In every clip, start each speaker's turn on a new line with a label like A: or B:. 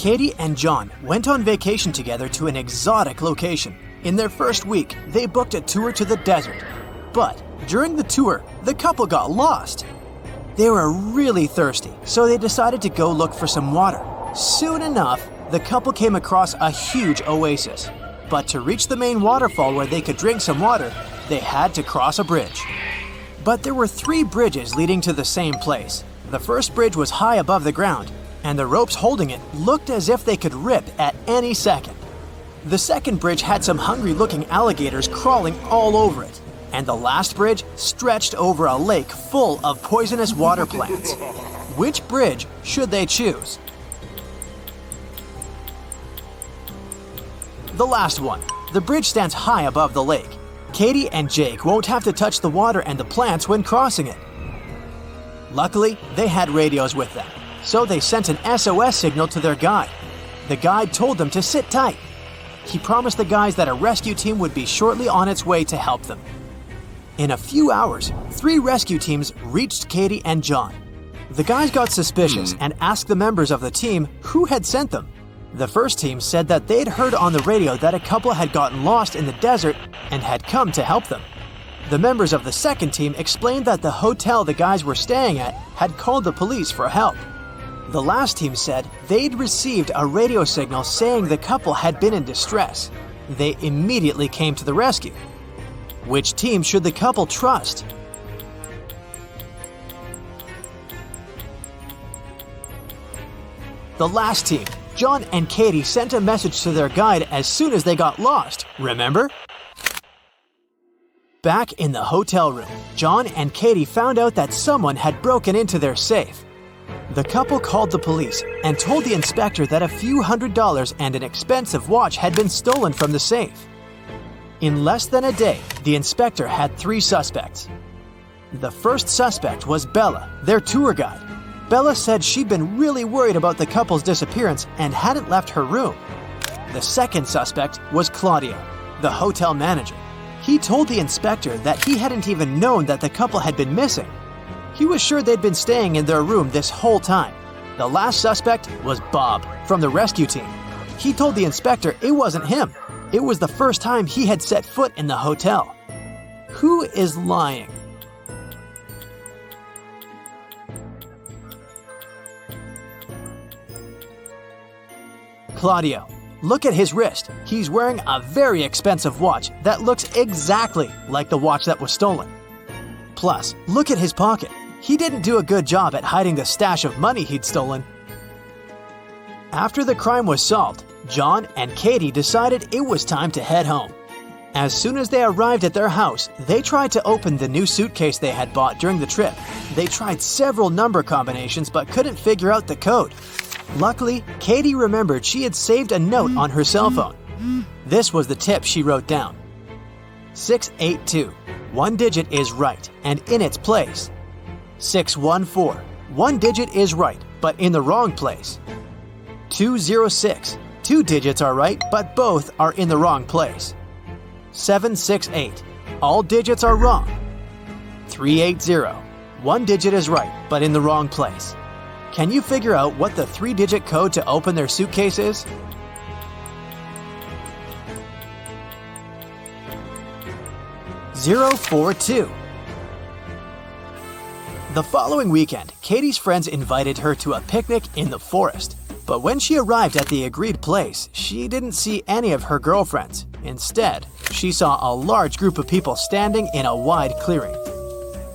A: Katie and John went on vacation together to an exotic location. In their first week, they booked a tour to the desert. But during the tour, the couple got lost. They were really thirsty, so they decided to go look for some water. Soon enough, the couple came across a huge oasis. But to reach the main waterfall where they could drink some water, they had to cross a bridge. But there were 3 bridges leading to the same place. The first bridge was high above the ground, and the ropes holding it looked as if they could rip at any second. The second bridge had some hungry-looking alligators crawling all over it, and the last bridge stretched over a lake full of poisonous water plants. Which bridge should they choose? The last one. The bridge stands high above the lake. Katie and Jake won't have to touch the water and the plants when crossing it. Luckily, they had radios with them, so they sent an SOS signal to their guide. The guide told them to sit tight. He promised the guys that a rescue team would be shortly on its way to help them. In a few hours, 3 rescue teams reached Katie and John. The guys got suspicious and asked the members of the team who had sent them. The first team said that they'd heard on the radio that a couple had gotten lost in the desert and had come to help them. The members of the second team explained that the hotel the guys were staying at had called the police for help. The last team said they'd received a radio signal saying the couple had been in distress. They immediately came to the rescue. Which team should the couple trust? The last team. John and Katie sent a message to their guide as soon as they got lost, remember? Back in the hotel room, John and Katie found out that someone had broken into their safe. The couple called the police and told the inspector that a few $100s and an expensive watch had been stolen from the safe. In less than a day, the inspector had 3 suspects. The first suspect was Bella, their tour guide. Bella said she'd been really worried about the couple's disappearance and hadn't left her room. The second suspect was Claudio, the hotel manager. He told the inspector that he hadn't even known that the couple had been missing. He was sure they'd been staying in their room this whole time. The last suspect was Bob from the rescue team. He told the inspector it wasn't him. It was the first time he had set foot in the hotel. Who is lying? Claudio. Look at his wrist. He's wearing a very expensive watch that looks exactly like the watch that was stolen. Plus, look at his pocket. He didn't do a good job at hiding the stash of money he'd stolen. After the crime was solved, John and Katie decided it was time to head home. As soon as they arrived at their house, they tried to open the new suitcase they had bought during the trip. They tried several number combinations but couldn't figure out the code. Luckily, Katie remembered she had saved a note on her cell phone. This was the tip she wrote down. 682. 1 digit is right and in its place. 614. 1 digit is right but in the wrong place. 206. 2 digits are right but both are in the wrong place. 768. All digits are wrong. 380. 1 digit is right but in the wrong place. Can you figure out what the 3-digit code to open their suitcase is? (042). The following weekend, Katie's friends invited her to a picnic in the forest. But when she arrived at the agreed place, she didn't see any of her girlfriends. Instead, she saw a large group of people standing in a wide clearing.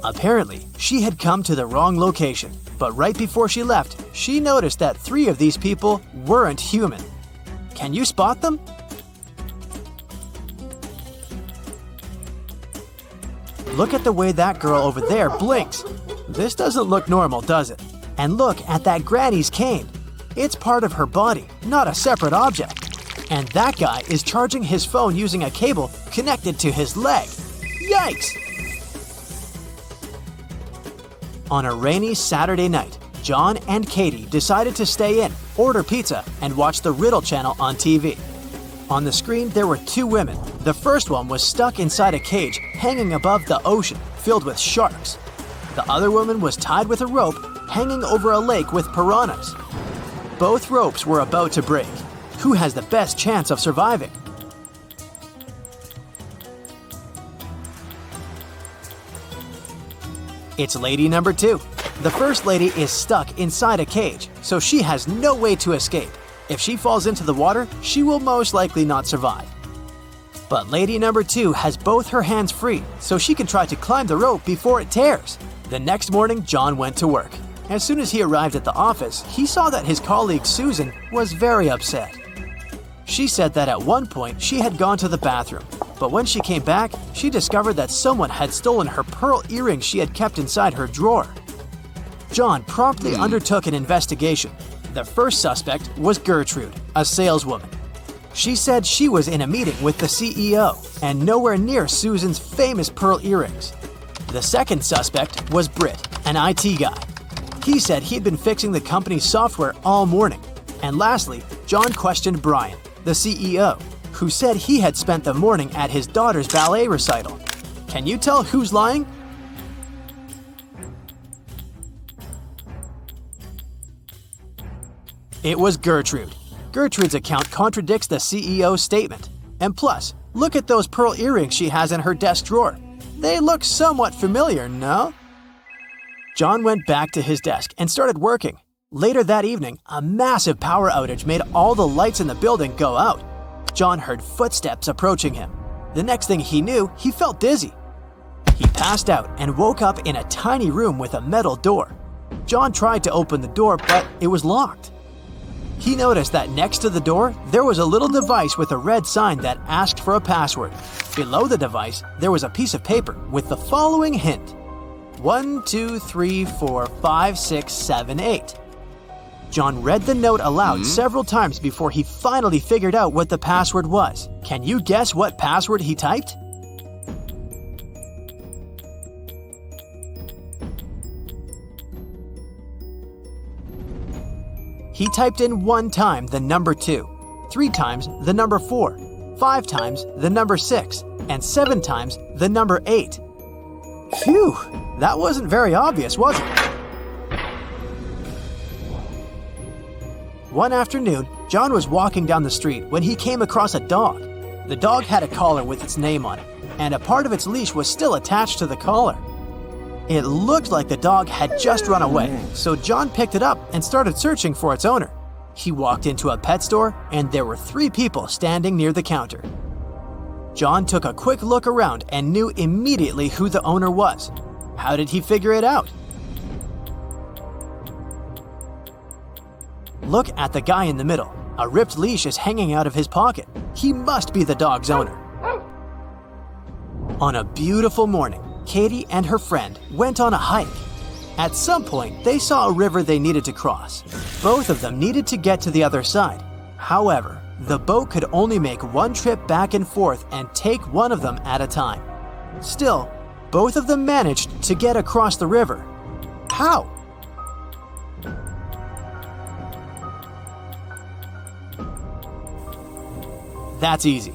A: Apparently, she had come to the wrong location. But right before she left, she noticed that 3 of these people weren't human. Can you spot them? Look at the way that girl over there blinks. This doesn't look normal, does it? And look at that granny's cane. It's part of her body, not a separate object. And that guy is charging his phone using a cable connected to his leg. Yikes! On a rainy Saturday night, John and Katie decided to stay in, order pizza, and watch the Riddle Channel on TV. On the screen, there were 2 women. The first one was stuck inside a cage hanging above the ocean, filled with sharks. The other woman was tied with a rope, hanging over a lake with piranhas. Both ropes were about to break. Who has the best chance of surviving? It's lady number 2. The first lady is stuck inside a cage, so she has no way to escape. If she falls into the water, she will most likely not survive. But lady number 2 has both her hands free, so she can try to climb the rope before it tears. The next morning, John went to work. As soon as he arrived at the office, he saw that his colleague Susan was very upset. She said that at one point she had gone to the bathroom, but when she came back, she discovered that someone had stolen her pearl earrings she had kept inside her drawer. John promptly undertook an investigation. The first suspect was Gertrude, a saleswoman. She said she was in a meeting with the CEO and nowhere near Susan's famous pearl earrings. The second suspect was Britt, an IT guy. He said he'd been fixing the company's software all morning. And lastly, John questioned Brian, the CEO, who said he had spent the morning at his daughter's ballet recital. Can you tell who's lying? It was Gertrude. Gertrude's account contradicts the CEO's statement. And plus, look at those pearl earrings she has in her desk drawer. They look somewhat familiar, no? John went back to his desk and started working. Later that evening, a massive power outage made all the lights in the building go out. John heard footsteps approaching him. The next thing he knew, he felt dizzy. He passed out and woke up in a tiny room with a metal door. John tried to open the door, but it was locked. He noticed that next to the door, there was a little device with a red sign that asked for a password. Below the device, there was a piece of paper with the following hint: 1, 2, 3, 4, 5, 6, 7, 8. John read the note aloud several times before he finally figured out what the password was. Can you guess what password he typed? He typed in 1 time the number 2, 3 times the number 4, 5 times the number 6, and 7 times the number 8. Phew, that wasn't very obvious, was it? One afternoon, John was walking down the street when he came across a dog. The dog had a collar with its name on it, and a part of its leash was still attached to the collar. It looked like the dog had just run away, so John picked it up and started searching for its owner. He walked into a pet store, and there were 3 people standing near the counter. John took a quick look around and knew immediately who the owner was. How did he figure it out? Look at the guy in the middle. A ripped leash is hanging out of his pocket. He must be the dog's owner. On a beautiful morning, Katie and her friend went on a hike. At some point, they saw a river they needed to cross. Both of them needed to get to the other side. However, the boat could only make one trip back and forth and take one of them at a time. Still, both of them managed to get across the river. How? That's easy.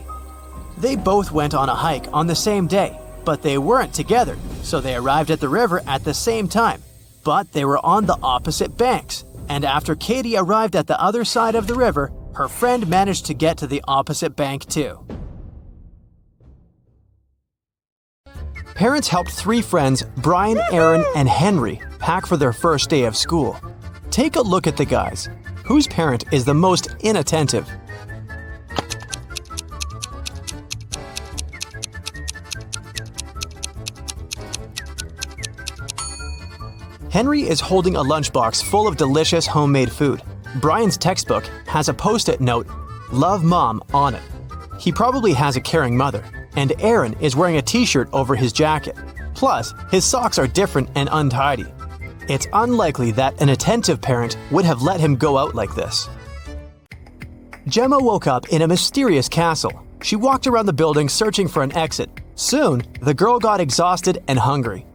A: They both went on a hike on the same day, but they weren't together, so they arrived at the river at the same time. But they were on the opposite banks, and after Katie arrived at the other side of the river, her friend managed to get to the opposite bank too. Parents helped 3 friends, Brian, Aaron, and Henry, pack for their first day of school. Take a look at the guys. Whose parent is the most inattentive? Henry is holding a lunchbox full of delicious homemade food. Brian's textbook has a post-it note, "Love Mom," on it. He probably has a caring mother. And Aaron is wearing a t-shirt over his jacket. Plus, his socks are different and untidy. It's unlikely that an attentive parent would have let him go out like this. Gemma woke up in a mysterious castle. She walked around the building searching for an exit. Soon, the girl got exhausted and hungry.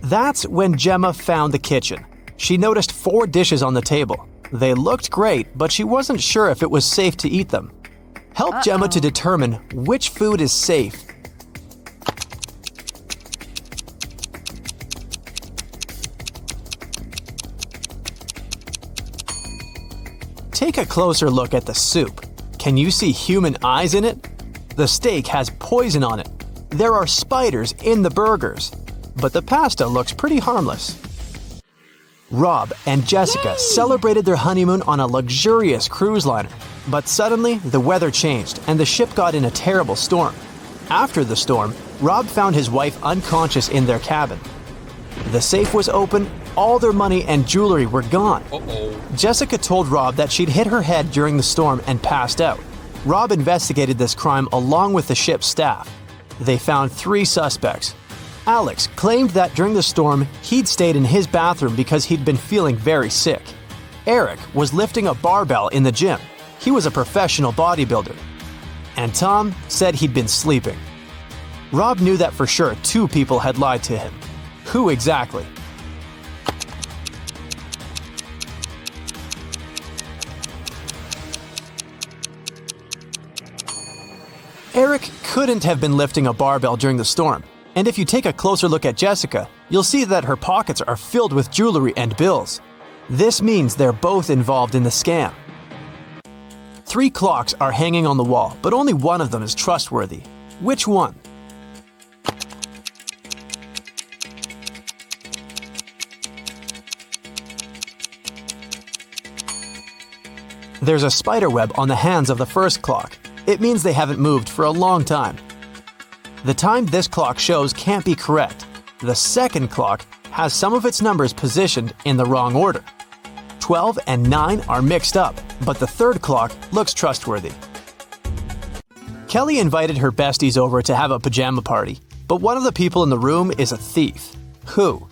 A: That's when Gemma found the kitchen. She noticed 4 dishes on the table. They looked great, but she wasn't sure if it was safe to eat them. Help Gemma to determine which food is safe. a closer look at the soup. Can you see human eyes in it? The steak has poison on it. There are spiders in the burgers. But the pasta looks pretty harmless. Rob and Jessica celebrated their honeymoon on a luxurious cruise liner. But suddenly, the weather changed and the ship got in a terrible storm. After the storm, Rob found his wife unconscious in their cabin. The safe was open, all their money and jewelry were gone. Jessica told Rob that she'd hit her head during the storm and passed out. Rob investigated this crime along with the ship's staff. They found 3 suspects. Alex claimed that during the storm, he'd stayed in his bathroom because he'd been feeling very sick. Eric was lifting a barbell in the gym. He was a professional bodybuilder. And Tom said he'd been sleeping. Rob knew that for sure 2 people had lied to him. Who exactly? Eric couldn't have been lifting a barbell during the storm. And if you take a closer look at Jessica, you'll see that her pockets are filled with jewelry and bills. This means they're both involved in the scam. 3 clocks are hanging on the wall, but only one of them is trustworthy. Which one? There's a spider web on the hands of the first clock. It means they haven't moved for a long time. The time this clock shows can't be correct. The second clock has some of its numbers positioned in the wrong order. 12 and 9 are mixed up, but the third clock looks trustworthy. Kelly invited her besties over to have a pajama party, but one of the people in the room is a thief. Who?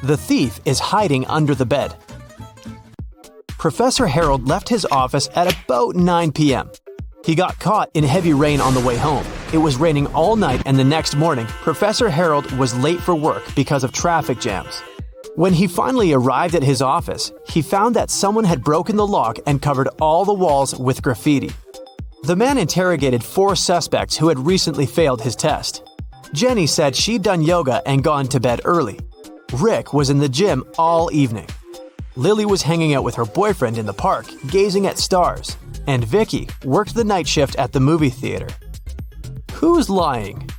A: The thief is hiding under the bed. Professor Harold left his office at about 9 p.m. He got caught in heavy rain on the way home. It was raining all night, and the next morning, Professor Harold was late for work because of traffic jams. When he finally arrived at his office, he found that someone had broken the lock and covered all the walls with graffiti. The man interrogated 4 suspects who had recently failed his test. Jenny said she'd done yoga and gone to bed early. Rick was in the gym all evening. Lily was hanging out with her boyfriend in the park, gazing at stars. And Vicky worked the night shift at the movie theater. Who's lying?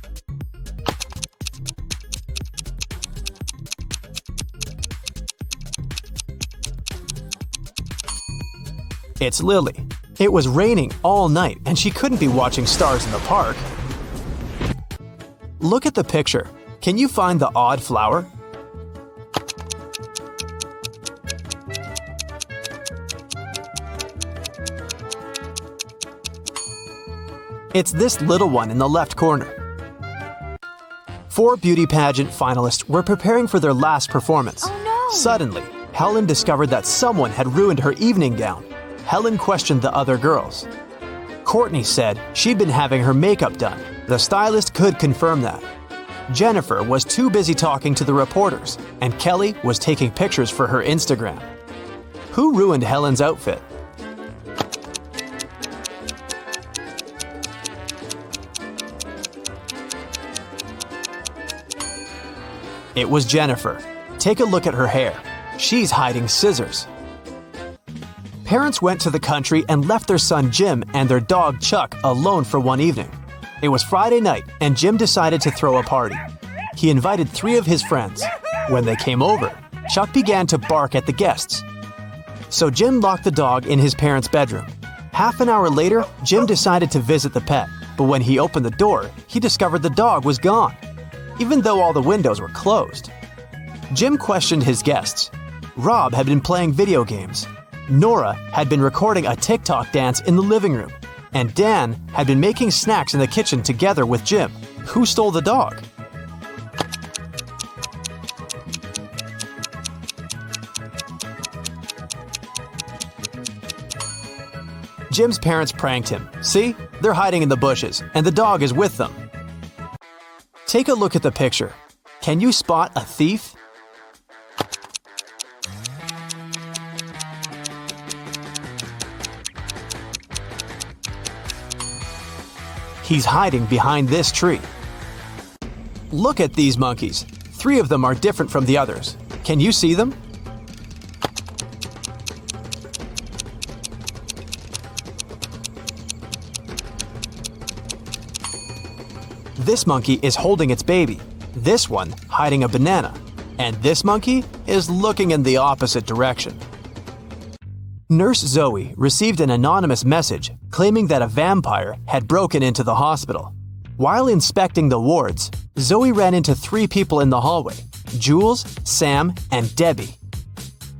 A: It's Lily. It was raining all night and she couldn't be watching stars in the park. Look at the picture. Can you find the odd flower? It's this little one in the left corner. 4 beauty pageant finalists were preparing for their last performance.
B: Oh no!
A: Suddenly, Helen discovered that someone had ruined her evening gown. Helen questioned the other girls. Courtney said she'd been having her makeup done. The stylist could confirm that. Jennifer was too busy talking to the reporters, and Kelly was taking pictures for her Instagram. Who ruined Helen's outfit? It was Jennifer. Take a look at her hair. She's hiding scissors. Parents went to the country and left their son Jim and their dog Chuck alone for one evening. It was Friday night and Jim decided to throw a party. He invited 3 of his friends. When they came over, Chuck began to bark at the guests. So Jim locked the dog in his parents' bedroom. Half an hour later, Jim decided to visit the pet, but when he opened the door, he discovered the dog was gone, even though all the windows were closed. Jim questioned his guests. Rob had been playing video games. Nora had been recording a TikTok dance in the living room. And Dan had been making snacks in the kitchen together with Jim. Who stole the dog? Jim's parents pranked him. See? They're hiding in the bushes, and the dog is with them. Take a look at the picture. Can you spot a thief? He's hiding behind this tree. Look at these monkeys. 3 of them are different from the others. Can you see them? This monkey is holding its baby, this one hiding a banana, and this monkey is looking in the opposite direction. Nurse Zoe received an anonymous message claiming that a vampire had broken into the hospital. While inspecting the wards, Zoe ran into 3 people in the hallway: Jules, Sam, and Debbie.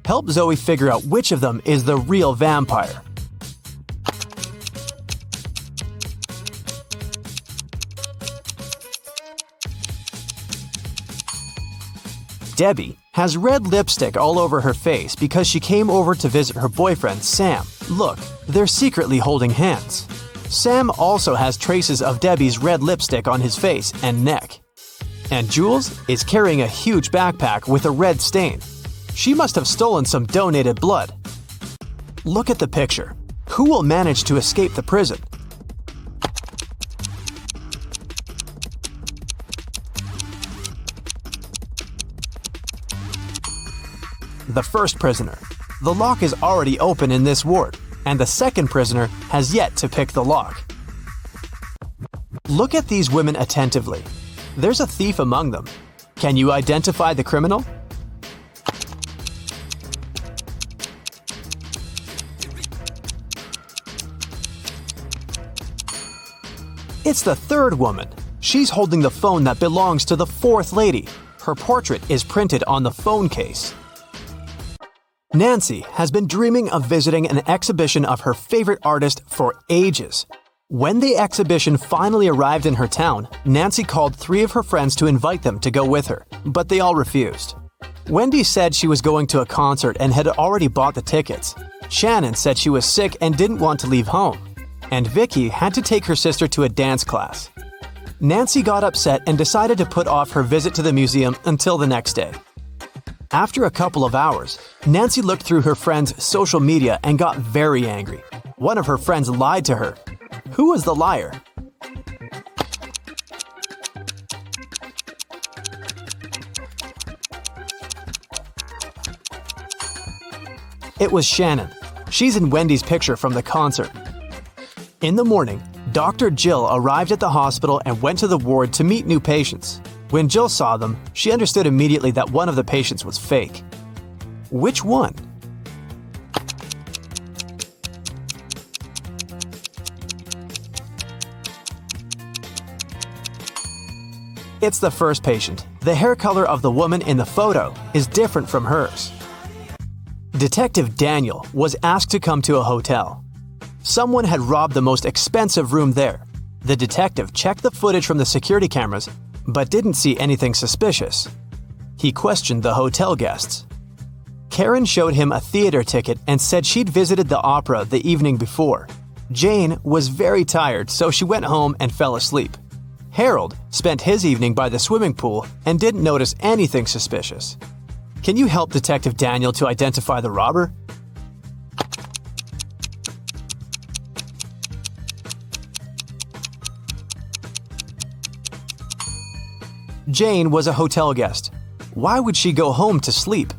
A: Help Zoe figure out which of them is the real vampire. Debbie has red lipstick all over her face because she came over to visit her boyfriend, Sam. Look, they're secretly holding hands. Sam also has traces of Debbie's red lipstick on his face and neck. And Jules is carrying a huge backpack with a red stain. She must have stolen some donated blood. Look at the picture. Who will manage to escape the prison? The first prisoner. The lock is already open in this ward, and the second prisoner has yet to pick the lock. Look at these women attentively. There's a thief among them. Can you identify the criminal? It's the third woman. She's holding the phone that belongs to the fourth lady. Her portrait is printed on the phone case. Nancy has been dreaming of visiting an exhibition of her favorite artist for ages. When the exhibition finally arrived in her town, Nancy called 3 of her friends to invite them to go with her, but they all refused. Wendy said she was going to a concert and had already bought the tickets. Shannon said she was sick and didn't want to leave home. And Vicky had to take her sister to a dance class. Nancy got upset and decided to put off her visit to the museum until the next day. After a couple of hours, Nancy looked through her friend's social media and got very angry. One of her friends lied to her. Who was the liar? It was Shannon. She's in Wendy's picture from the concert. In the morning, Dr. Jill arrived at the hospital and went to the ward to meet new patients. When Jill saw them, she understood immediately that one of the patients was fake. Which one? It's the first patient. The hair color of the woman in the photo is different from hers. Detective Daniel was asked to come to a hotel. Someone had robbed the most expensive room there. The detective checked the footage from the security cameras, but didn't see anything suspicious. He questioned the hotel guests. Karen showed him a theater ticket and said she'd visited the opera the evening before. Jane was very tired, so she went home and fell asleep. Harold spent his evening by the swimming pool and didn't notice anything suspicious. Can you help Detective Daniel to identify the robber? Jane was a hotel guest. Why would she go home to sleep?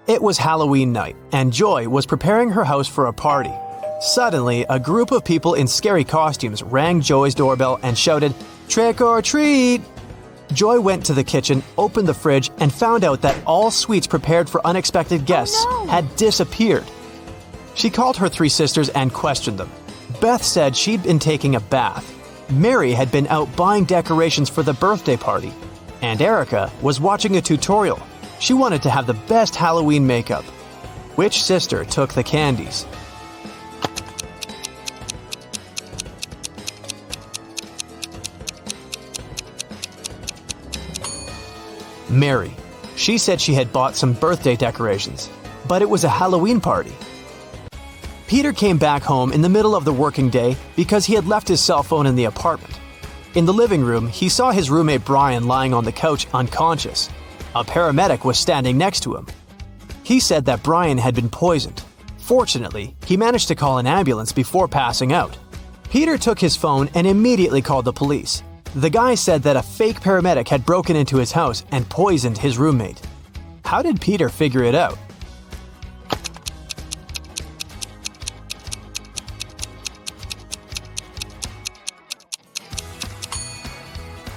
A: It was Halloween night, and Joy was preparing her house for a party. Suddenly, a group of people in scary costumes rang Joy's doorbell and shouted, "Trick or treat!" Joy went to the kitchen, opened the fridge, and found out that all sweets prepared for unexpected guests had disappeared. She called her 3 sisters and questioned them. Beth said she'd been taking a bath. Mary had been out buying decorations for the birthday party. And Erica was watching a tutorial. She wanted to have the best Halloween makeup. Which sister took the candies? Mary. She said she had bought some birthday decorations, but it was a Halloween party. Peter came back home in the middle of the working day because he had left his cell phone in the apartment. In the living room, he saw his roommate Brian lying on the couch unconscious. A paramedic was standing next to him. He said that Brian had been poisoned. Fortunately, he managed to call an ambulance before passing out. Peter took his phone and immediately called the police. The guy said that a fake paramedic had broken into his house and poisoned his roommate. How did Peter figure it out?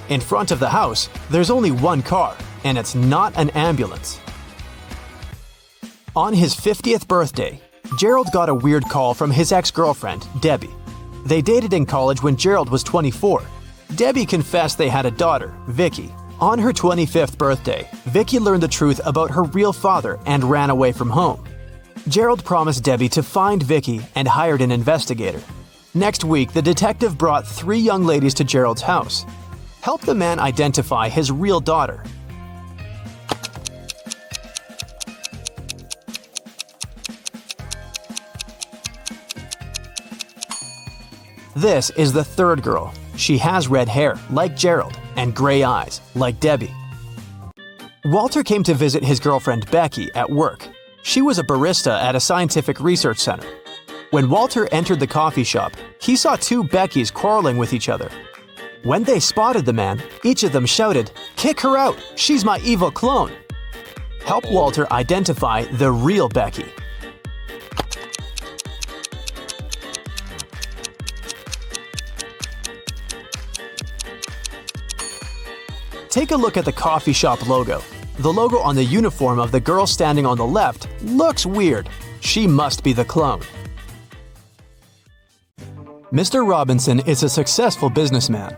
A: In front of the house, there's only one car, and it's not an ambulance. On his 50th birthday, Gerald got a weird call from his ex-girlfriend, Debbie. They dated in college when Gerald was 24. Debbie confessed they had a daughter, Vicky. On her 25th birthday, Vicky learned the truth about her real father and ran away from home. Gerald promised Debbie to find Vicky and hired an investigator. Next week, the detective brought 3 young ladies to Gerald's house. Help the man identify his real daughter. This is the third girl. She has red hair, like Gerald, and gray eyes, like Debbie. Walter came to visit his girlfriend Becky at work. She was a barista at a scientific research center. When Walter entered the coffee shop, he saw 2 Beckys quarreling with each other. When they spotted the man, each of them shouted, "Kick her out! She's my evil clone!" Help Walter identify the real Becky. Take a look at the coffee shop logo. The logo on the uniform of the girl standing on the left looks weird. She must be the clone. Mr. Robinson is a successful businessman.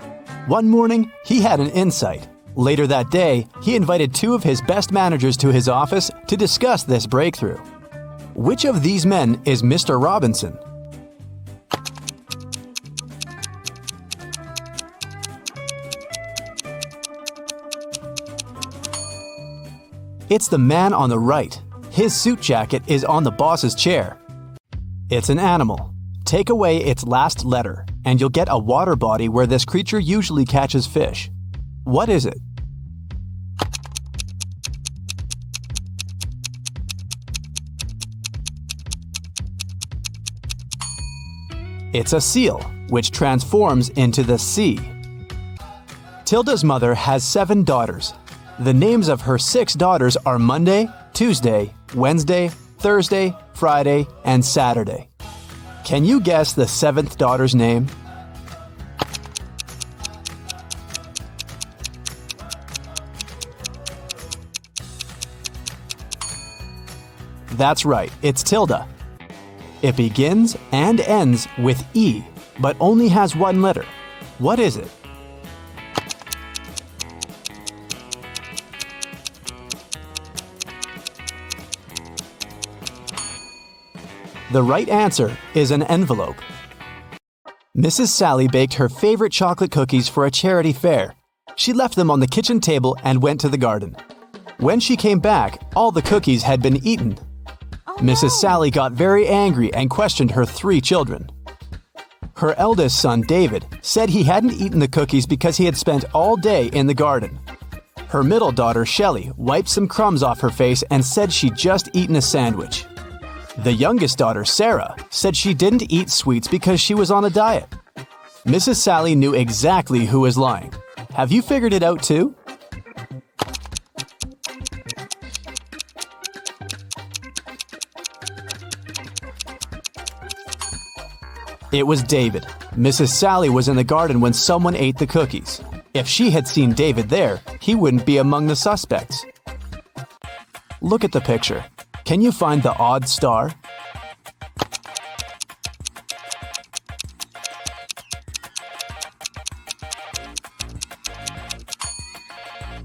A: One morning, he had an insight. Later that day, he invited 2 of his best managers to his office to discuss this breakthrough. Which of these men is Mr. Robinson? It's the man on the right. His suit jacket is on the boss's chair. It's an animal. Take away its last letter, and you'll get a water body where this creature usually catches fish. What is it? It's a seal, which transforms into the sea. Tilda's mother has 7 daughters. The names of her 6 daughters are Monday, Tuesday, Wednesday, Thursday, Friday, and Saturday. Can you guess the 7th daughter's name? That's right, it's Tilda. It begins and ends with E, but only has 1 letter. What is it? The right answer is an envelope. Mrs. Sally baked her favorite chocolate cookies for a charity fair. She left them on the kitchen table and went to the garden. When she came back, all the cookies had been eaten. Mrs. Sally got very angry and questioned her 3 children. Her eldest son, David, said he hadn't eaten the cookies because he had spent all day in the garden. Her middle daughter, Shelley, wiped some crumbs off her face and said she'd just eaten a sandwich. The youngest daughter, Sarah, said she didn't eat sweets because she was on a diet. Mrs. Sally knew exactly who was lying. Have you figured it out too? It was David. Mrs. Sally was in the garden when someone ate the cookies. If she had seen David there, he wouldn't be among the suspects. Look at the picture. Can you find the odd star?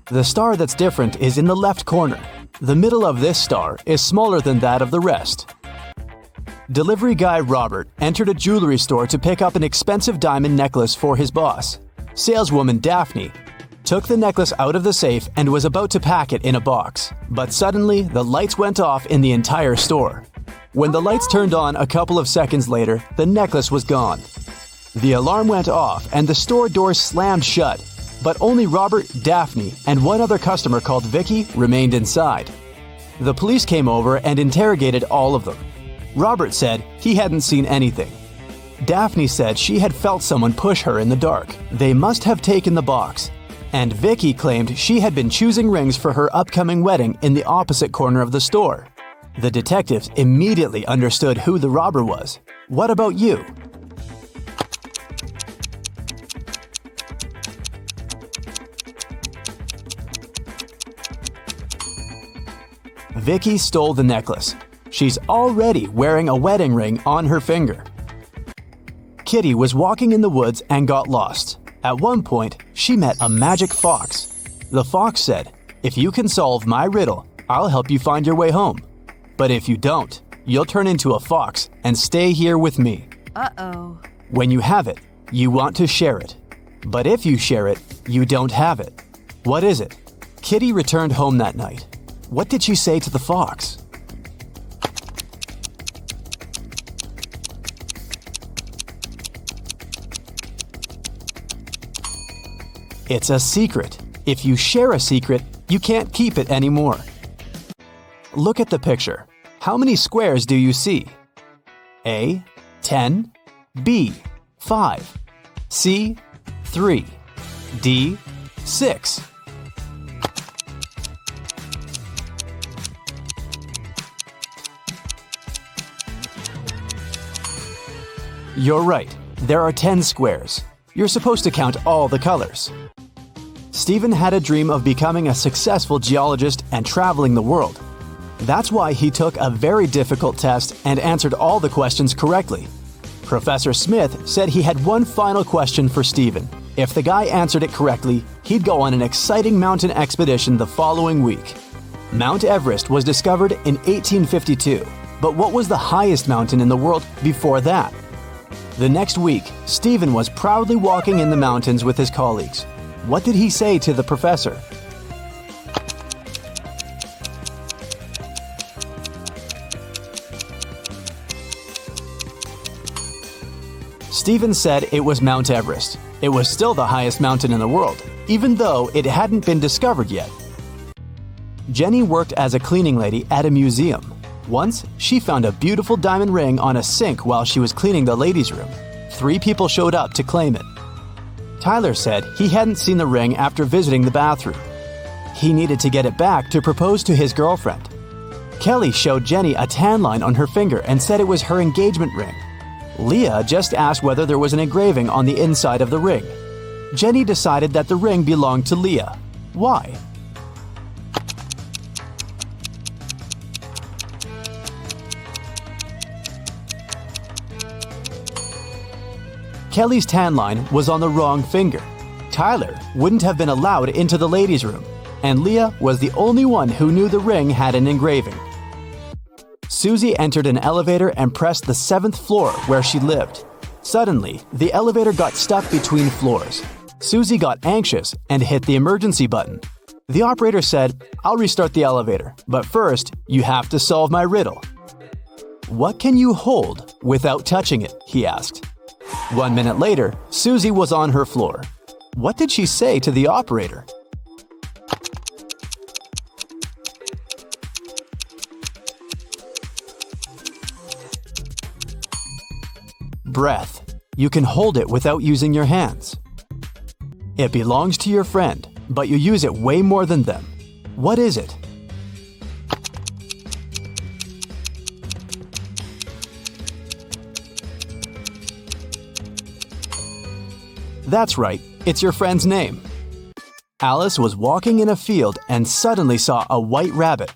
A: The star that's different is in the left corner. The middle of this star is smaller than that of the rest. Delivery guy Robert entered a jewelry store to pick up an expensive diamond necklace for his boss. Saleswoman Daphne took the necklace out of the safe and was about to pack it in a box. But suddenly, the lights went off in the entire store. When the lights turned on a couple of seconds later, the necklace was gone. The alarm went off and the store doors slammed shut. But only Robert, Daphne, and one other customer called Vicky remained inside. The police came over and interrogated all of them. Robert said he hadn't seen anything. Daphne said she had felt someone push her in the dark. They must have taken the box. And Vicky claimed she had been choosing rings for her upcoming wedding in the opposite corner of the store. The detectives immediately understood who the robber was. What about you? Vicky stole the necklace. She's already wearing a wedding ring on her finger. Kitty was walking in the woods and got lost. At one point, she met a magic fox. The fox said, "If you can solve my riddle, I'll help you find your way home. But if you don't, you'll turn into a fox and stay here with me."
B: Uh-oh.
A: When you have it, you want to share it. But if you share it, you don't have it. What is it? Kitty returned home that night. What did she say to the fox? It's a secret. If you share a secret, you can't keep it anymore. Look at the picture. How many squares do you see? A. 10. B. 5. C. 3. D. 6. You're right. There are 10 squares. You're supposed to count all the colors. Stephen had a dream of becoming a successful geologist and traveling the world. That's why he took a very difficult test and answered all the questions correctly. Professor Smith said he had one final question for Stephen. If the guy answered it correctly, he'd go on an exciting mountain expedition the following week. Mount Everest was discovered in 1852, but what was the highest mountain in the world before that? The next week, Stephen was proudly walking in the mountains with his colleagues. What did he say to the professor? Stephen said it was Mount Everest. It was still the highest mountain in the world, even though it hadn't been discovered yet. Jenny worked as a cleaning lady at a museum. Once, she found a beautiful diamond ring on a sink while she was cleaning the ladies' room. 3 people showed up to claim it. Tyler said he hadn't seen the ring after visiting the bathroom. He needed to get it back to propose to his girlfriend. Kelly showed Jenny a tan line on her finger and said it was her engagement ring. Leah just asked whether there was an engraving on the inside of the ring. Jenny decided that the ring belonged to Leah. Why? Kelly's tan line was on the wrong finger. Tyler wouldn't have been allowed into the ladies' room, and Leah was the only one who knew the ring had an engraving. Susie entered an elevator and pressed the 7th floor where she lived. Suddenly, the elevator got stuck between floors. Susie got anxious and hit the emergency button. The operator said, "I'll restart the elevator, but first, you have to solve my riddle." "What can you hold without touching it?" he asked. 1 minute later, Susie was on her floor. What did she say to the operator? Breath. You can hold it without using your hands. It belongs to your friend, but you use it way more than them. What is it? That's right, it's your friend's name. Alice was walking in a field and suddenly saw a white rabbit.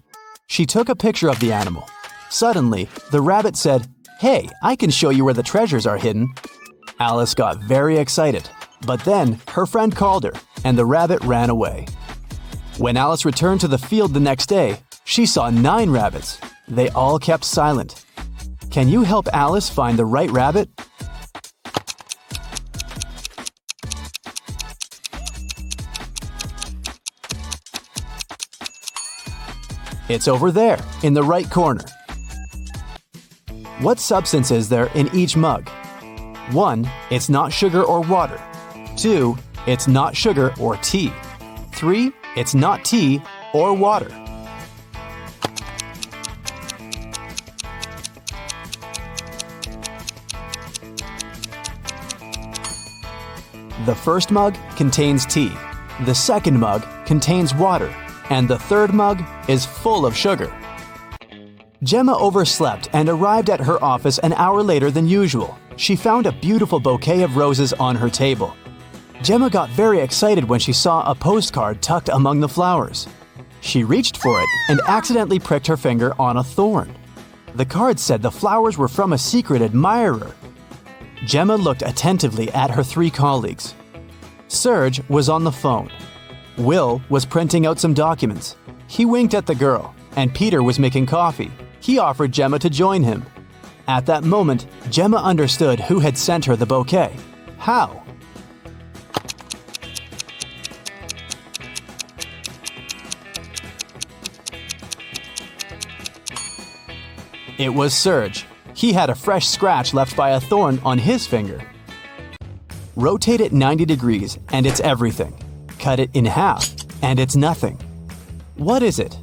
A: She took a picture of the animal. Suddenly, the rabbit said, "Hey, I can show you where the treasures are hidden." Alice got very excited, but then her friend called her and the rabbit ran away. When Alice returned to the field the next day, she saw 9 rabbits. They all kept silent. Can you help Alice find the right rabbit? It's over there, in the right corner. What substance is there in each mug? 1. It's not sugar or water. 2. It's not sugar or tea. 3. It's not tea or water. The first mug contains tea, the second mug contains water, and the third mug is full of sugar. Gemma overslept and arrived at her office an hour later than usual. She found a beautiful bouquet of roses on her table. Gemma got very excited when she saw a postcard tucked among the flowers. She reached for it and accidentally pricked her finger on a thorn. The card said the flowers were from a secret admirer. Gemma looked attentively at her 3 colleagues. Serge was on the phone. Will was printing out some documents. He winked at the girl, and Peter was making coffee. He offered Gemma to join him. At that moment, Gemma understood who had sent her the bouquet. How? It was Serge. He had a fresh scratch left by a thorn on his finger. Rotate it 90 degrees and it's everything. Cut it in half and it's nothing. What is it?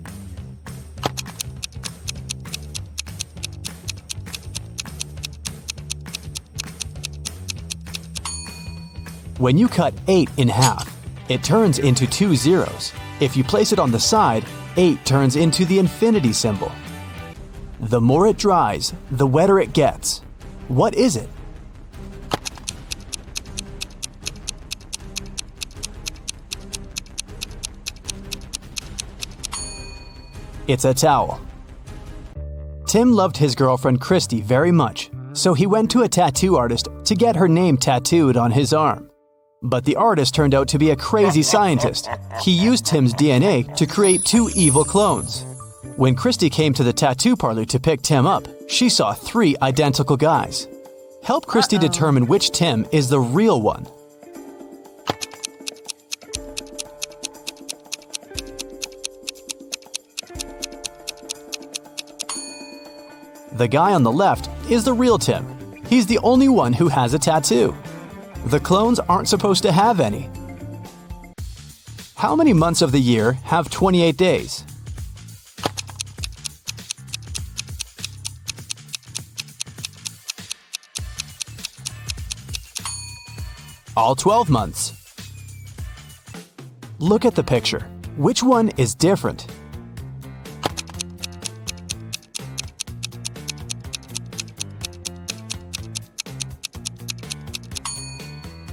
A: When you cut 8 in half, it turns into 2 zeros. If you place it on the side, 8 turns into the infinity symbol. The more it dries, the wetter it gets. What is it? It's a towel. Tim loved his girlfriend Christy very much, so he went to a tattoo artist to get her name tattooed on his arm. But the artist turned out to be a crazy scientist. He used Tim's DNA to create 2 evil clones. When Christy came to the tattoo parlor to pick Tim up, she saw 3 identical guys. Help Christy determine which Tim is the real one. The guy on the left is the real Tim. He's the only one who has a tattoo. The clones aren't supposed to have any. How many months of the year have 28 days? All 12 months. Look at the picture. Which one is different?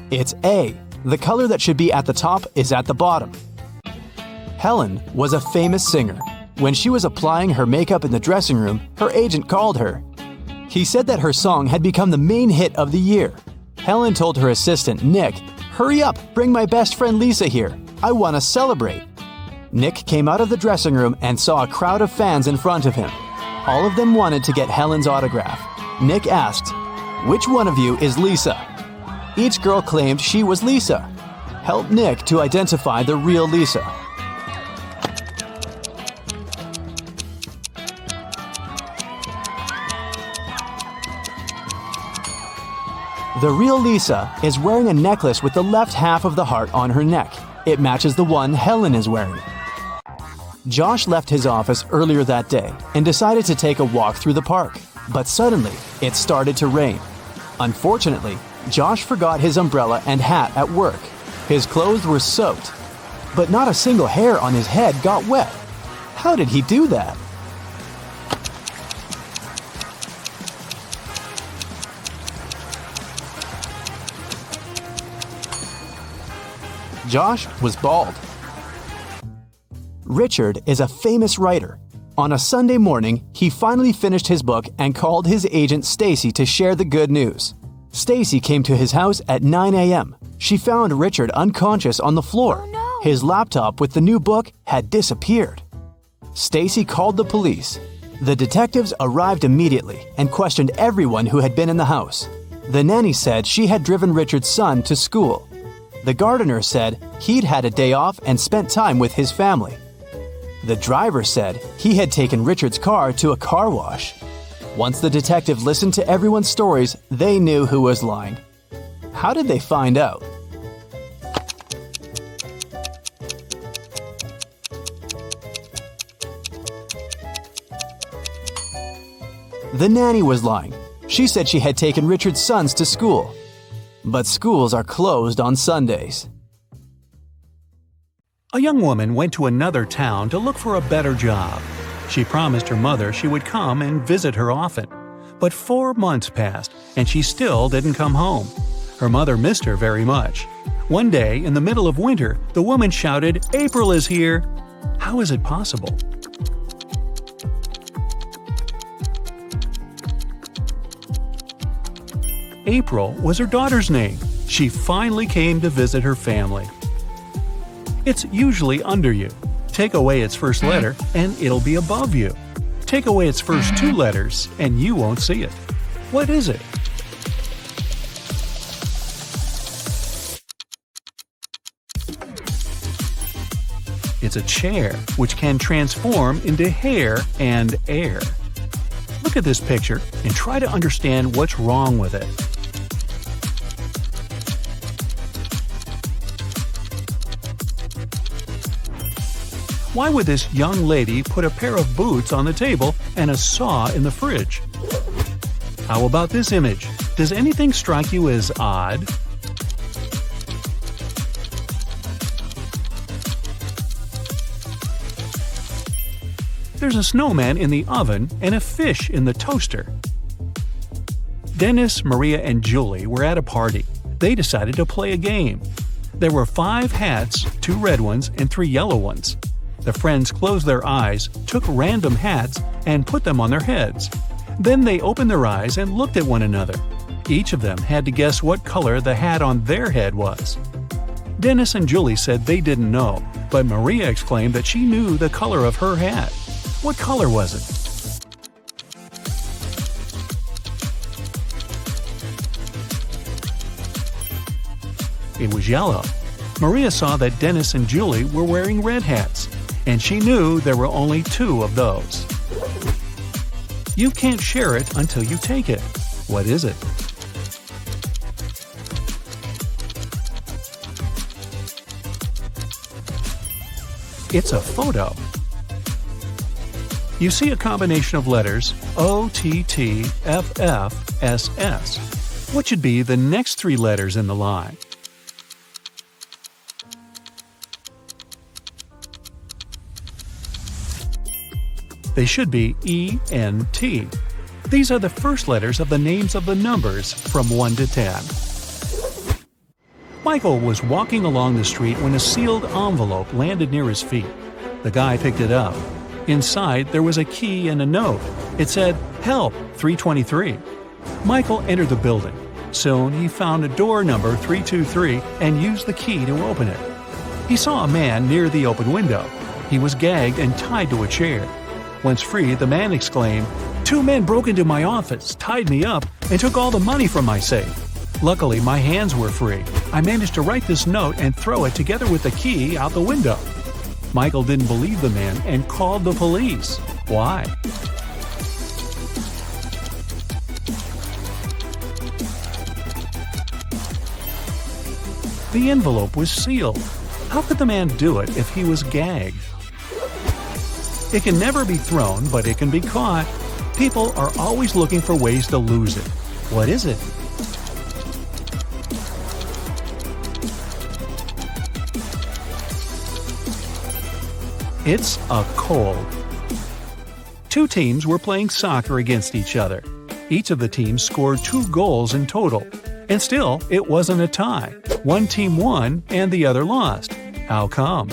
A: It's A. The color that should be at the top is at the bottom. Helen was a famous singer. When she was applying her makeup in the dressing room, her agent called her. He said that her song had become the main hit of the year. Helen told her assistant, Nick, "Hurry up, bring my best friend Lisa here. I want to celebrate." Nick came out of the dressing room and saw a crowd of fans in front of him. All of them wanted to get Helen's autograph. Nick asked, "Which one of you is Lisa?" Each girl claimed she was Lisa. Help Nick to identify the real Lisa. The real Lisa is wearing a necklace with the left half of the heart on her neck. It matches the one Helen is wearing. Josh left his office earlier that day and decided to take a walk through the park. But suddenly, it started to rain. Unfortunately, Josh forgot his umbrella and hat at work. His clothes were soaked, but not a single hair on his head got wet. How did he do that? Josh was bald. Richard is a famous writer. On a Sunday morning, he finally finished his book and called his agent Stacy to share the good news. Stacy came to his house at 9 a.m. She found Richard unconscious on the floor.
B: Oh, no.
A: His laptop with the new book had disappeared. Stacy called the police. The detectives arrived immediately and questioned everyone who had been in the house. The nanny said she had driven Richard's son to school. The gardener said he'd had a day off and spent time with his family. The driver said he had taken Richard's car to a car wash. Once the detective listened to everyone's stories, they knew who was lying. How did they find out? The nanny was lying. She said she had taken Richard's sons to school. but schools are closed on Sundays.
B: A young woman went to another town to look for a better job. She promised her mother she would come and visit her often. But 4 months passed, and she still didn't come home. Her mother missed her very much. One day, in the middle of winter, the woman shouted, "April is here!" How is it possible? April was her daughter's name. She finally came to visit her family. It's usually under you. Take away its first letter, and it'll be above you. Take away its first 2 letters, and you won't see it. What is it? It's a chair, which can transform into hair and air. Look at this picture and try to understand what's wrong with it. Why would this young lady put a pair of boots on the table and a saw in the fridge? How about this image? Does anything strike you as odd? There's a snowman in the oven and a fish in the toaster. Dennis, Maria, and Julie were at a party. They decided to play a game. There were 5 hats, 2 red ones and 3 yellow ones. The friends closed their eyes, took random hats, and put them on their heads. Then they opened their eyes and looked at one another. Each of them had to guess what color the hat on their head was. Dennis and Julie said they didn't know, but Maria exclaimed that she knew the color of her hat. What color was it? It was yellow. Maria saw that Dennis and Julie were wearing red hats, and she knew there were only 2 of those. You can't share it until you take it. What is it? It's a photo. You see a combination of letters OTTFFSS. What should be the next 3 letters in the line? They should be ENT. These are the first letters of the names of the numbers from 1 to 10. Michael was walking along the street when a sealed envelope landed near his feet. The guy picked it up. Inside, there was a key and a note. It said, "Help, 323." Michael entered the building. Soon, he found a door number 323 and used the key to open it. He saw a man near the open window. He was gagged and tied to a chair. Once free, the man exclaimed, "2 men broke into my office, tied me up, and took all the money from my safe. Luckily, my hands were free. I managed to write this note and throw it together with the key out the window." Michael didn't believe the man and called the police. Why? The envelope was sealed. How could the man do it if he was gagged? It can never be thrown, but it can be caught. People are always looking for ways to lose it. What is it? It's a cold. 2 teams were playing soccer against each other. Each of the teams scored 2 goals in total. And still, it wasn't a tie. One team won and the other lost. How come?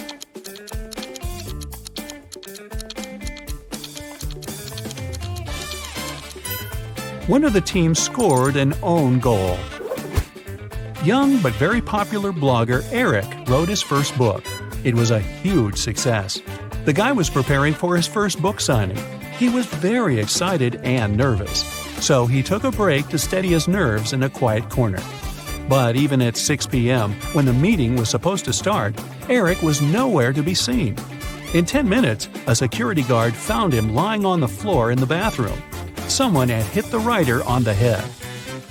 B: One of the teams scored an own goal. Young but very popular blogger Eric wrote his first book. It was a huge success. The guy was preparing for his first book signing. He was very excited and nervous, so he took a break to steady his nerves in a quiet corner. But even at 6 p.m., when the meeting was supposed to start, Eric was nowhere to be seen. In 10 minutes, a security guard found him lying on the floor in the bathroom. Someone had hit the writer on the head.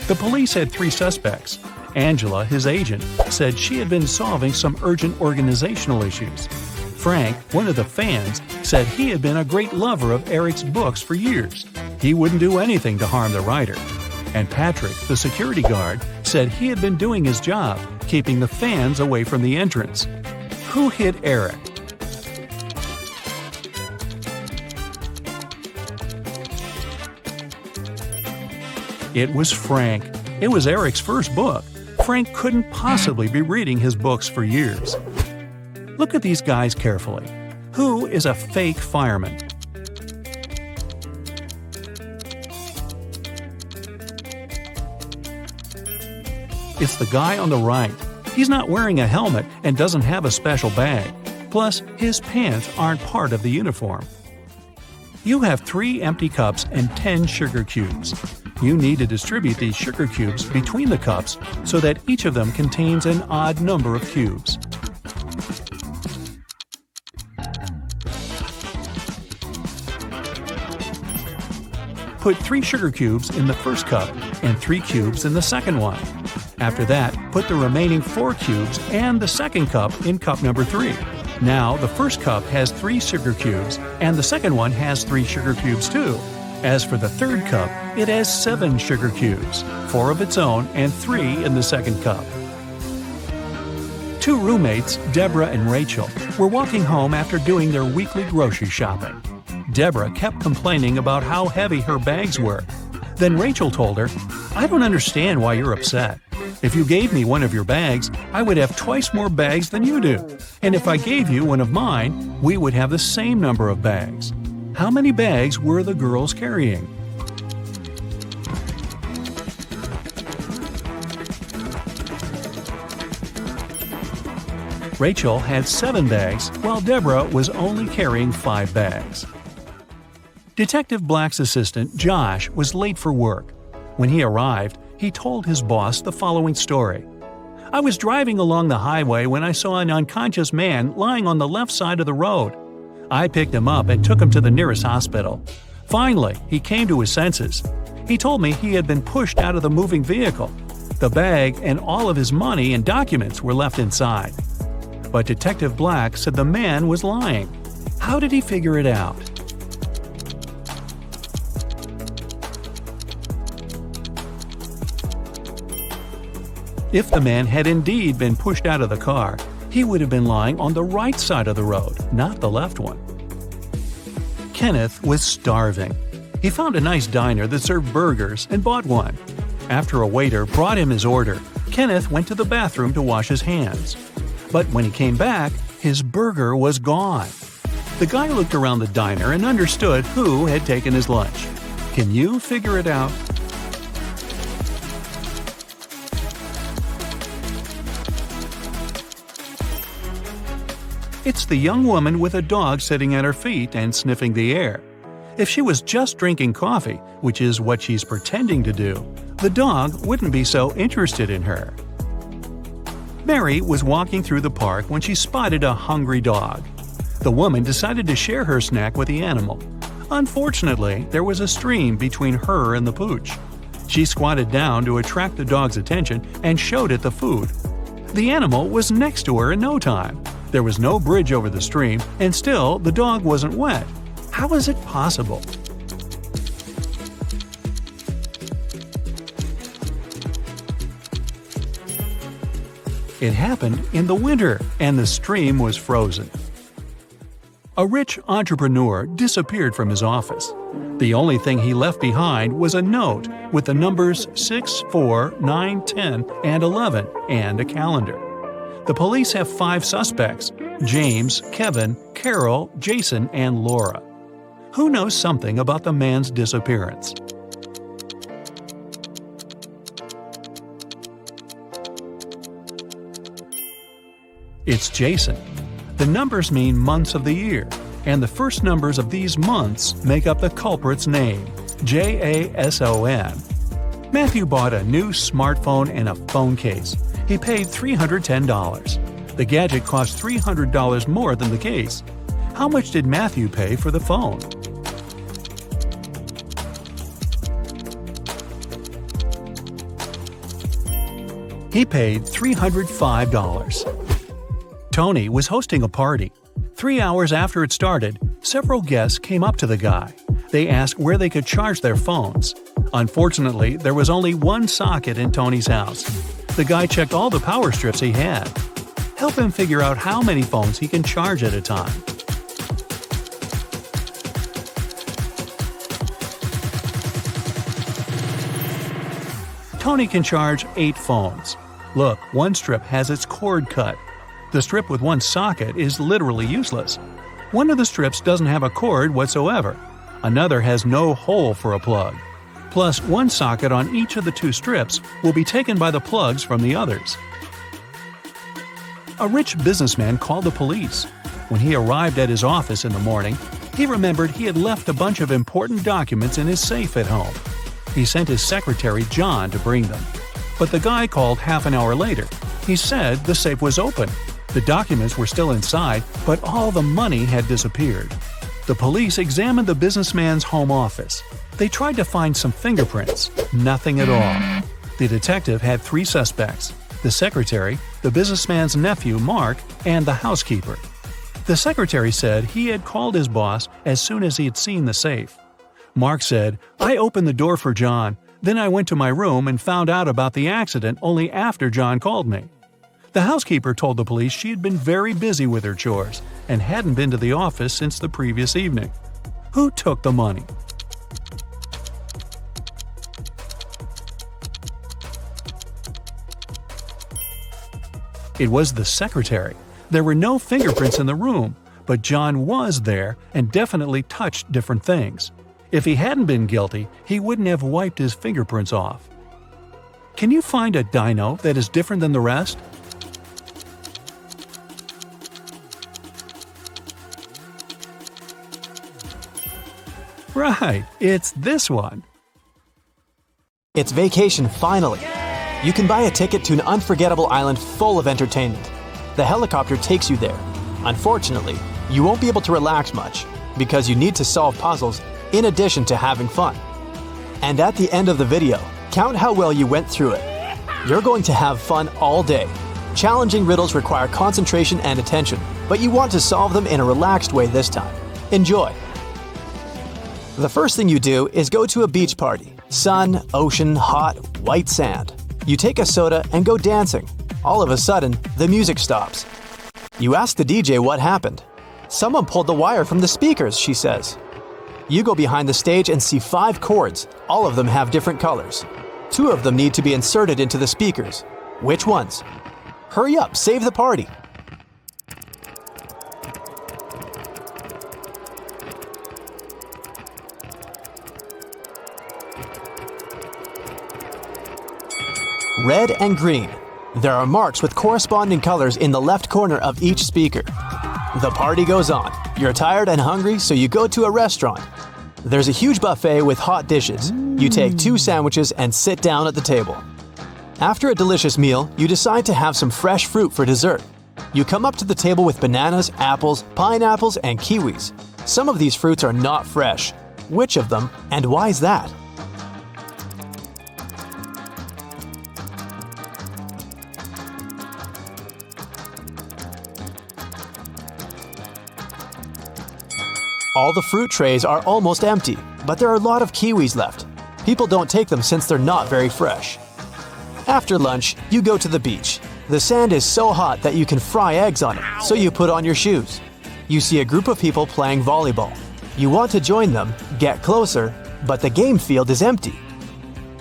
B: The police had 3 suspects. Angela, his agent, said she had been solving some urgent organizational issues. Frank, one of the fans, said he had been a great lover of Eric's books for years. He wouldn't do anything to harm the writer. And Patrick, the security guard, said he had been doing his job, keeping the fans away from the entrance. Who hit Eric? It was Frank. It was Eric's first book. Frank couldn't possibly be reading his books for years. Look at these guys carefully. Who is a fake fireman? It's the guy on the right. He's not wearing a helmet and doesn't have a special bag. Plus, his pants aren't part of the uniform. You have 3 empty cups and 10 sugar cubes. You need to distribute these sugar cubes between the cups so that each of them contains an odd number of cubes. Put 3 sugar cubes in the first cup and 3 cubes in the second one. After that, put the remaining 4 cubes and the second cup in cup number 3. Now, the first cup has 3 sugar cubes, and the second one has 3 sugar cubes too. As for the third cup, it has 7 sugar cubes, 4 of its own and 3 in the second cup. 2 roommates, Deborah and Rachel, were walking home after doing their weekly grocery shopping. Deborah kept complaining about how heavy her bags were. Then Rachel told her, "I don't understand why you're upset. If you gave me one of your bags, I would have twice more bags than you do. And if I gave you one of mine, we would have the same number of bags." How many bags were the girls carrying? Rachel had 7 bags, while Deborah was only carrying 5 bags. Detective Black's assistant, Josh, was late for work. When he arrived, he told his boss the following story. "I was driving along the highway when I saw an unconscious man lying on the left side of the road. I picked him up and took him to the nearest hospital. Finally, he came to his senses. He told me he had been pushed out of the moving vehicle. The bag and all of his money and documents were left inside." But Detective Black said the man was lying. How did he figure it out? If the man had indeed been pushed out of the car, he would have been lying on the right side of the road, not the left one. Kenneth was starving. He found a nice diner that served burgers and bought one. After a waiter brought him his order, Kenneth went to the bathroom to wash his hands. But when he came back, his burger was gone. The guy looked around the diner and understood who had taken his lunch. Can you figure it out? It's the young woman with a dog sitting at her feet and sniffing the air. If she was just drinking coffee, which is what she's pretending to do, the dog wouldn't be so interested in her. Mary was walking through the park when she spotted a hungry dog. The woman decided to share her snack with the animal. Unfortunately, there was a stream between her and the pooch. She squatted down to attract the dog's attention and showed it the food. The animal was next to her in no time. There was no bridge over the stream, and still the dog wasn't wet. How is it possible? It happened in the winter, and the stream was frozen. A rich entrepreneur disappeared from his office. The only thing he left behind was a note with the numbers 6, 4, 9, 10, and 11, and a calendar. The police have 5 suspects: James, Kevin, Carol, Jason, and Laura. Who knows something about the man's disappearance? It's Jason. The numbers mean months of the year, and the first numbers of these months make up the culprit's name, Jason. Matthew bought a new smartphone and a phone case. He paid $310. The gadget cost $300 more than the case. How much did Matthew pay for the phone? He paid $305. Tony was hosting a party. 3 hours after it started, several guests came up to the guy. They asked where they could charge their phones. Unfortunately, there was only one socket in Tony's house. The guy checked all the power strips he had. Help him figure out how many phones he can charge at a time. Tony can charge 8 phones. Look, one strip has its cord cut. The strip with one socket is literally useless. One of the strips doesn't have a cord whatsoever. Another has no hole for a plug. Plus, one socket on each of the 2 strips will be taken by the plugs from the others. A rich businessman called the police. When he arrived at his office in the morning, he remembered he had left a bunch of important documents in his safe at home. He sent his secretary, John, to bring them. But the guy called half an hour later. He said the safe was open. The documents were still inside, but all the money had disappeared. The police examined the businessman's home office. They tried to find some fingerprints. Nothing at all. The detective had 3 suspects: the secretary, the businessman's nephew, Mark, and the housekeeper. The secretary said he had called his boss as soon as he had seen the safe. Mark said, "I opened the door for John. Then I went to my room and found out about the accident only after John called me." The housekeeper told the police she had been very busy with her chores and hadn't been to the office since the previous evening. Who took the money? It was the secretary. There were no fingerprints in the room, but John was there and definitely touched different things. If he hadn't been guilty, he wouldn't have wiped his fingerprints off. Can you find a dino that is different than the rest? Right, it's this one.
A: It's vacation finally. You can buy a ticket to an unforgettable island full of entertainment. The helicopter takes you there. Unfortunately, you won't be able to relax much because you need to solve puzzles in addition to having fun. And at the end of the video, count how well you went through it. You're going to have fun all day. Challenging riddles require concentration and attention, but you want to solve them in a relaxed way this time. Enjoy! The first thing you do is go to a beach party. Sun, ocean, hot, white sand. You take a soda and go dancing. All of a sudden, the music stops. You ask the DJ what happened. "Someone pulled the wire from the speakers," she says. You go behind the stage and see 5 cords. All of them have different colors. 2 of them need to be inserted into the speakers. Which ones? Hurry up, save the party! Red and green. There are marks with corresponding colors in the left corner of each speaker. The party goes on. You're tired and hungry, so you go to a restaurant. There's a huge buffet with hot dishes. You take 2 sandwiches and sit down at the table. After a delicious meal, you decide to have some fresh fruit for dessert. You come up to the table with bananas, apples, pineapples, and kiwis. Some of these fruits are not fresh. Which of them, and why is that? All the fruit trays are almost empty, but there are a lot of kiwis left. People don't take them since they're not very fresh. After lunch, you go to the beach. The sand is so hot that you can fry eggs on it, so you put on your shoes. You see a group of people playing volleyball. You want to join them, get closer, but the game field is empty.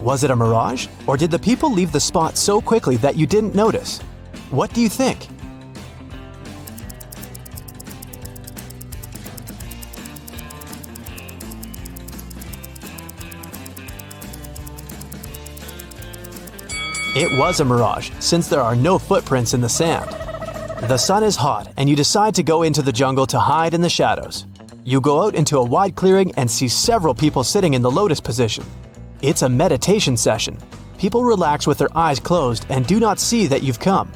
A: Was it a mirage, or did the people leave the spot so quickly that you didn't notice? What do you think? It was a mirage, since there are no footprints in the sand. The sun is hot, and you decide to go into the jungle to hide in the shadows. You go out into a wide clearing and see several people sitting in the lotus position. It's a meditation session. People relax with their eyes closed and do not see that you've come.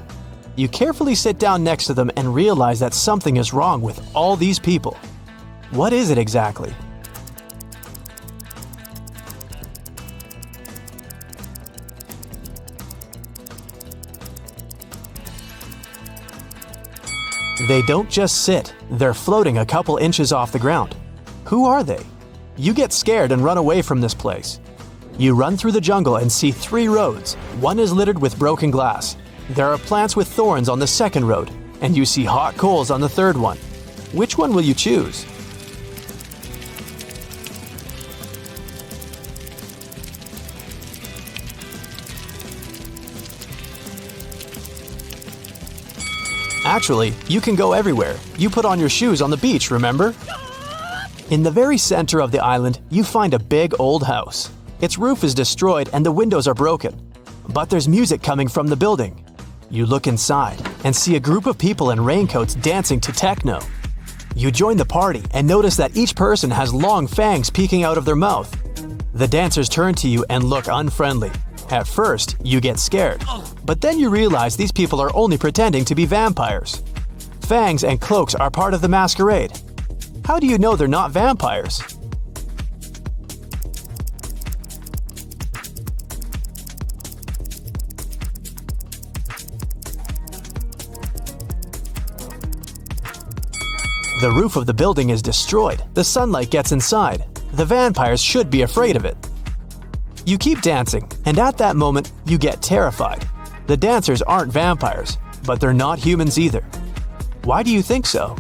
A: You carefully sit down next to them and realize that something is wrong with all these people. What is it exactly? They don't just sit, they're floating a couple inches off the ground. Who are they? You get scared and run away from this place. You run through the jungle and see 3 roads. One is littered with broken glass. There are plants with thorns on the second road, and you see hot coals on the third one. Which one will you choose? Actually, you can go everywhere. You put on your shoes on the beach, remember? In the very center of the island, you find a big old house. Its roof is destroyed and the windows are broken. But there's music coming from the building. You look inside and see a group of people in raincoats dancing to techno. You join the party and notice that each person has long fangs peeking out of their mouth. The dancers turn to you and look unfriendly. At first, you get scared, but then you realize these people are only pretending to be vampires. Fangs and cloaks are part of the masquerade. How do you know they're not vampires? The roof of the building is destroyed. The sunlight gets inside. The vampires should be afraid of it. You keep dancing, and at that moment, you get terrified. The dancers aren't vampires, but they're not humans either. Why do you think so?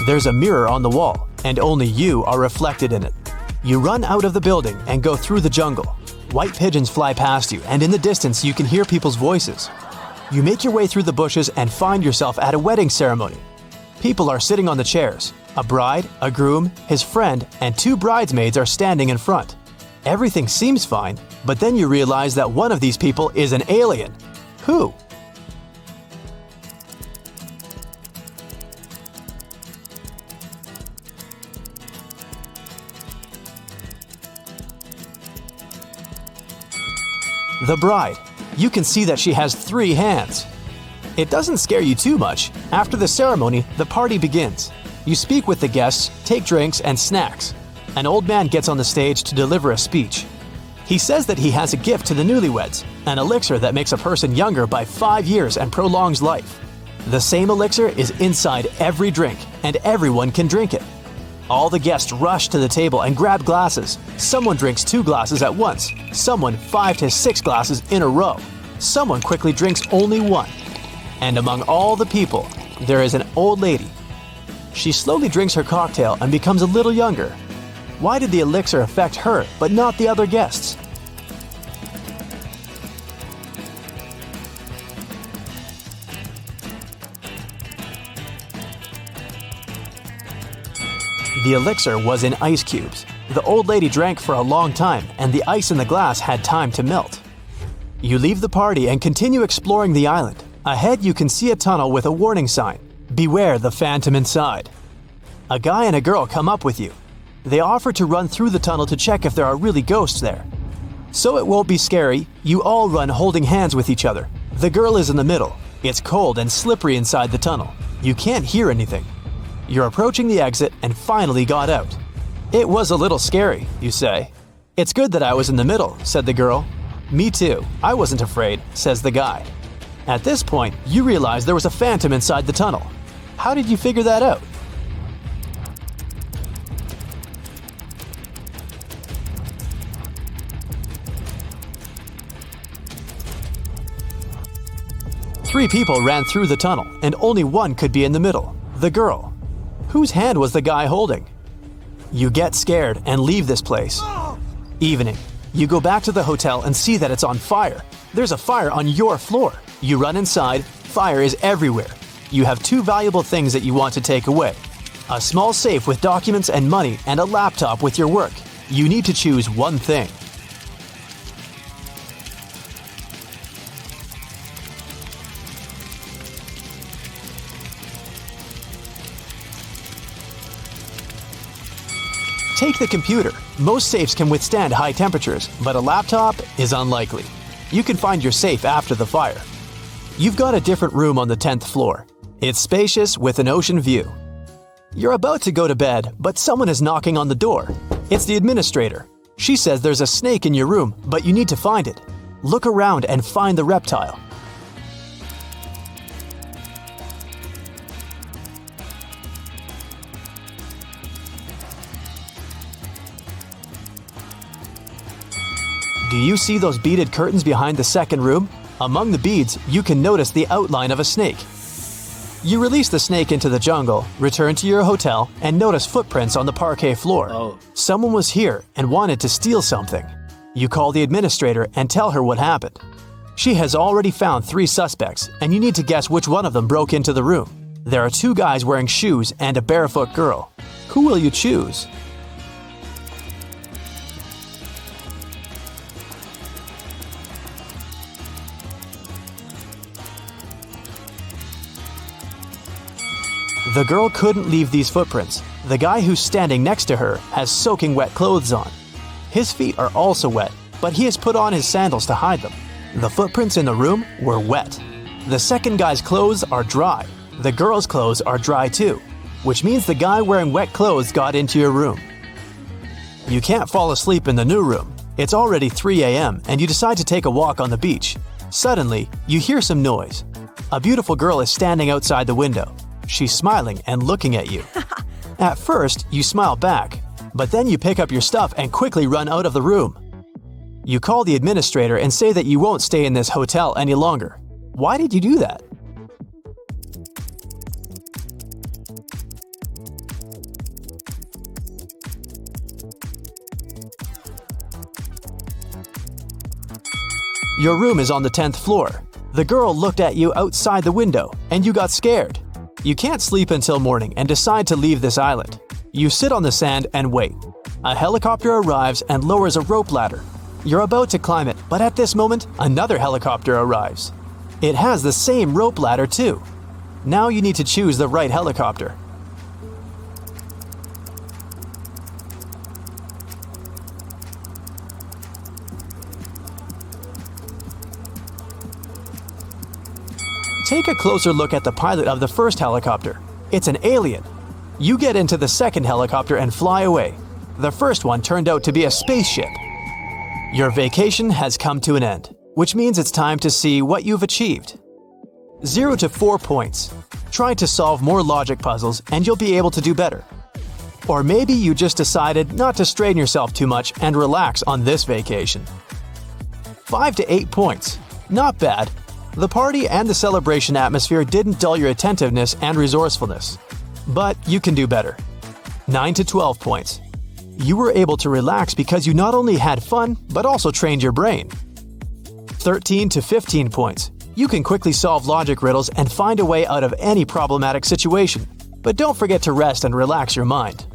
A: There's a mirror on the wall, and only you are reflected in it. You run out of the building and go through the jungle. White pigeons fly past you, and in the distance you can hear people's voices. You make your way through the bushes and find yourself at a wedding ceremony. People are sitting on the chairs. A bride, a groom, his friend, and 2 bridesmaids are standing in front. Everything seems fine, but then you realize that one of these people is an alien. Who? The bride. You can see that she has 3 hands. It doesn't scare you too much. After the ceremony, the party begins. You speak with the guests, take drinks and snacks. An old man gets on the stage to deliver a speech. He says that he has a gift to the newlyweds, an elixir that makes a person younger by 5 years and prolongs life. The same elixir is inside every drink, and everyone can drink it. All the guests rush to the table and grab glasses. Someone drinks 2 glasses at once, someone 5 to 6 glasses in a row. Someone quickly drinks only 1. And among all the people, there is an old lady. She slowly drinks her cocktail and becomes a little younger. Why did the elixir affect her but not the other guests? The elixir was in ice cubes. The old lady drank for a long time, and the ice in the glass had time to melt. You leave the party and continue exploring the island. Ahead you can see a tunnel with a warning sign. Beware the phantom inside. A guy and a girl come up with you. They offer to run through the tunnel to check if there are really ghosts there. So it won't be scary, you all run holding hands with each other. The girl is in the middle. It's cold and slippery inside the tunnel. You can't hear anything. You're approaching the exit and finally got out. It was a little scary, you say. It's good that I was in the middle, said the girl. Me too. I wasn't afraid, says the guy. At this point, you realize there was a phantom inside the tunnel. How did you figure that out? Three people ran through the tunnel, and only one could be in the middle, the girl. Whose hand was the guy holding? You get scared and leave this place. Evening. You go back to the hotel and see that it's on fire. There's a fire on your floor. You run inside. Fire is everywhere. You have 2 valuable things that you want to take away. A small safe with documents and money and a laptop with your work. You need to choose one thing. Take the computer. Most safes can withstand high temperatures, but a laptop is unlikely. You can find your safe after the fire. You've got a different room on the 10th floor. It's spacious with an ocean view. You're about to go to bed, but someone is knocking on the door. It's the administrator. She says there's a snake in your room, but you need to find it. Look around and find the reptile. Do you see those beaded curtains behind the second room? Among the beads, you can notice the outline of a snake. You release the snake into the jungle, return to your hotel, and notice footprints on the parquet floor.
C: Oh.
A: Someone was here and wanted to steal something. You call the administrator and tell her what happened. She has already found 3 suspects, and you need to guess which one of them broke into the room. There are 2 guys wearing shoes and a barefoot girl. Who will you choose? The girl couldn't leave these footprints. The guy who's standing next to her has soaking wet clothes on. His feet are also wet, but he has put on his sandals to hide them. The footprints in the room were wet. The second guy's clothes are dry. The girl's clothes are dry too, which means the guy wearing wet clothes got into your room. You can't fall asleep in the new room. It's already 3 a.m. and you decide to take a walk on the beach. Suddenly, you hear some noise. A beautiful girl is standing outside the window. She's smiling and looking at you. At first, you smile back, but then you pick up your stuff and quickly run out of the room. You call the administrator and say that you won't stay in this hotel any longer. Why did you do that? Your room is on the 10th floor. The girl looked at you outside the window, and you got scared. You can't sleep until morning and decide to leave this island. You sit on the sand and wait. A helicopter arrives and lowers a rope ladder. You're about to climb it, but at this moment, another helicopter arrives. It has the same rope ladder too. Now you need to choose the right helicopter. Take a closer look at the pilot of the first helicopter. It's an alien. You get into the second helicopter and fly away. The first one turned out to be a spaceship. Your vacation has come to an end, which means it's time to see what you've achieved. 0 to 4 points. Try to solve more logic puzzles and you'll be able to do better. Or maybe you just decided not to strain yourself too much and relax on this vacation. 5 to 8 points. Not bad. The party and the celebration atmosphere didn't dull your attentiveness and resourcefulness. But you can do better. 9 to 12 points. You were able to relax because you not only had fun, but also trained your brain. 13 to 15 points. You can quickly solve logic riddles and find a way out of any problematic situation. But don't forget to rest and relax your mind.